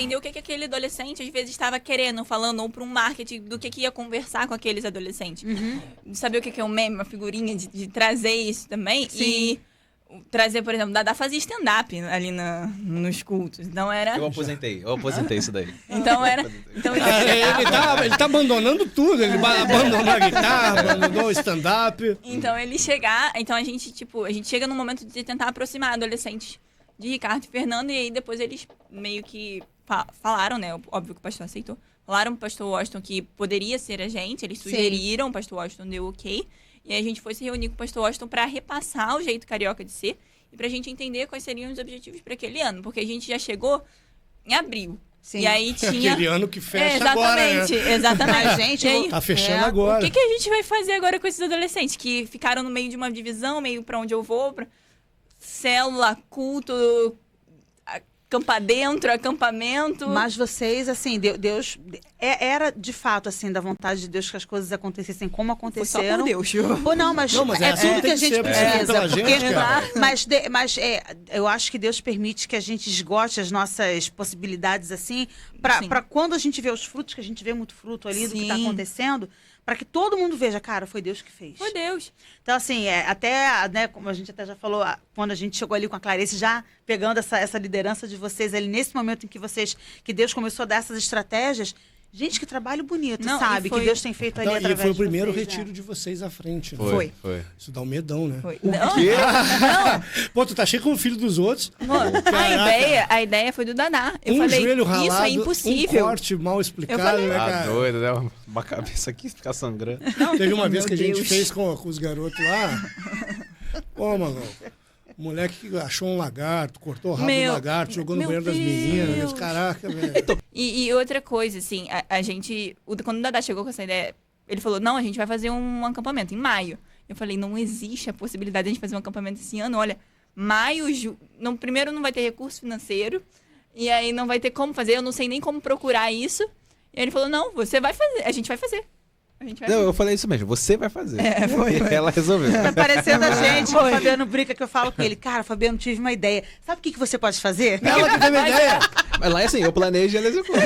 entender o que aquele adolescente às vezes estava querendo, falando, ou para um marketing do que ia conversar com aqueles adolescentes. Saber o que é um meme, uma figurinha, de trazer isso também. Sim. E trazer, por exemplo, Dadá fazia stand-up ali nos cultos. Então era... Eu aposentei isso daí. Então era... Então, Ele tá abandonando tudo. Ele abandonou a guitarra, abandonou o stand-up. Então Então a gente chega num momento de tentar aproximar adolescentes de Ricardo e Fernando, e aí depois eles meio que falaram, né? Óbvio que o pastor aceitou. Falaram pro pastor Washington que poderia ser a gente, eles sugeriram, o pastor Washington deu ok. E aí a gente foi se reunir com o pastor Washington para repassar o jeito carioca de ser e pra gente entender quais seriam os objetivos para aquele ano. Porque a gente já chegou em abril. Sim. E aí tinha... Aquele ano que fecha agora, né? Exatamente. A gente... Aí, tá fechando agora. O que a gente vai fazer agora com esses adolescentes que ficaram no meio de uma divisão, meio pra onde eu vou, célula, culto, acampamento. Mas vocês, assim, Deus... Era, de fato, assim, da vontade de Deus que as coisas acontecessem como aconteceram. Foi só por Deus. Ou não, mas é assim tudo que a gente precisa. pela gente, cara. Mas eu acho que Deus permite que a gente esgote as nossas possibilidades, assim, para quando a gente vê os frutos, que a gente vê muito fruto ali do que está acontecendo, para que todo mundo veja, cara, foi Deus que fez. Foi Deus. Então, assim, até, né, como a gente até já falou, quando a gente chegou ali com a Clarice, já pegando essa liderança de vocês ali, nesse momento em que Deus começou a dar essas estratégias. Gente, que trabalho bonito, sabe? Que Deus tem feito ali através de vocês. E foi o primeiro retiro de vocês à frente. Né? Foi. Isso dá um medão, né? Foi. O quê? Pô, tu tá cheio com o filho dos outros. A ideia foi do Daná. Eu falei, joelho ralado, isso é impossível. Um corte mal explicado, falei, né, cara? Doido, né? Uma cabeça aqui ficar sangrando. Teve uma vez que a gente fez com os garotos lá. Pô, mano, o moleque que achou um lagarto, cortou o rabo do lagarto, jogou no banheiro das meninas. Caraca, velho. E outra coisa, assim, a gente... Quando o Dadá chegou com essa ideia, ele falou, não, a gente vai fazer um acampamento em maio. Eu falei, não existe a possibilidade de a gente fazer um acampamento esse ano. Olha, maio, primeiro não vai ter recurso financeiro, e aí não vai ter como fazer, eu não sei nem como procurar isso. E aí ele falou, não, você vai fazer, a gente vai fazer. Não, eu falei isso mesmo, você vai fazer. Foi. E ela resolveu. Tá parecendo a gente, o Fabiano brinca que eu falo com ele. Cara, Fabiano, tive uma ideia. Sabe o que você pode fazer? Ela que teve a ideia. Mas lá é assim, eu planejo e ela executa.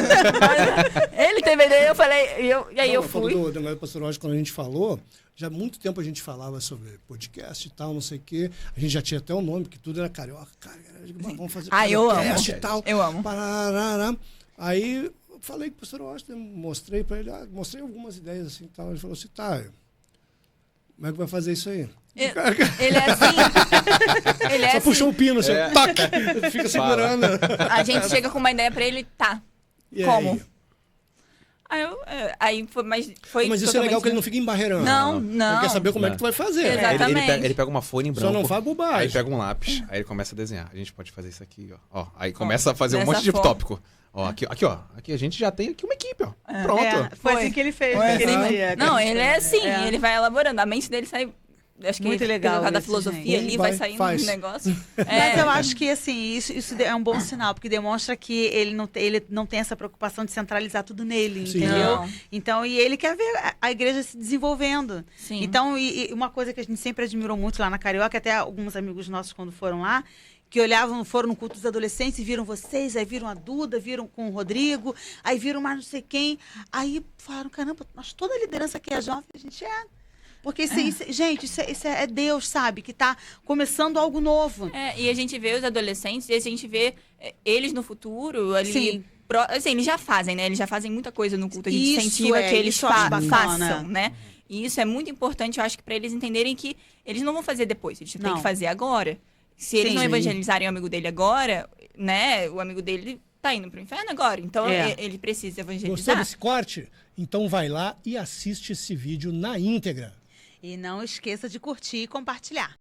Ele teve a ideia, eu falei, e aí eu fui. Do negócio do pastor Roger, quando a gente falou, já há muito tempo a gente falava sobre podcast e tal, não sei o quê. A gente já tinha até um nome, que tudo era carioca. Cara, vamos fazer podcast e tal. Eu amo. Parará. Aí... Falei com o pastor Washington, mostrei para ele, mostrei algumas ideias assim e tal. Ele falou assim, tá, como é que vai fazer isso aí? Ele é assim. Só puxou um pino, assim, toque, fica segurando. A gente chega com uma ideia para ele, tá, e como? Aí foi, mas foi. Mas isso é legal que ele não fica embarreirando. Não. Ele quer saber como é que tu vai fazer. Exatamente. Ele pega uma folha em branco. Só não faz bobagem. Aí pega um lápis, aí ele começa a desenhar. A gente pode fazer isso aqui, ó. Aí começa a fazer um monte de forma. tópico. Ó, aqui a gente já tem aqui uma equipe, ó. Pronto. Foi assim que ele fez. Não, ele é assim, ele vai elaborando. A mente dele sai... Acho que muito legal por causa da isso, filosofia gente. ali, vai saindo um negócio. Mas eu acho que, assim, isso é um bom sinal, porque demonstra que ele não tem essa preocupação de centralizar tudo nele, Sim. entendeu? Não. Então, e ele quer ver a igreja se desenvolvendo. Sim. Então, e uma coisa que a gente sempre admirou muito lá na Carioca, até alguns amigos nossos quando foram lá, que foram no culto dos adolescentes e viram vocês, aí viram a Duda, viram com o Rodrigo, aí viram mais não sei quem, aí falaram, caramba, mas toda a liderança que é jovem, a gente Porque, gente, isso é Deus, sabe? Que está começando algo novo. E a gente vê os adolescentes e a gente vê eles no futuro ali. Sim. Assim, eles já fazem, né? Eles já fazem muita coisa no culto. A gente Isso incentiva que eles isso eu acho bacana. façam, né? E isso é muito importante, eu acho que para eles entenderem que eles não vão fazer depois, eles têm que fazer agora. Se eles não evangelizarem o amigo dele agora, né? O amigo dele tá indo pro inferno agora. Então, ele precisa evangelizar. Gostou desse corte? Então vai lá e assiste esse vídeo na íntegra. E não esqueça de curtir e compartilhar.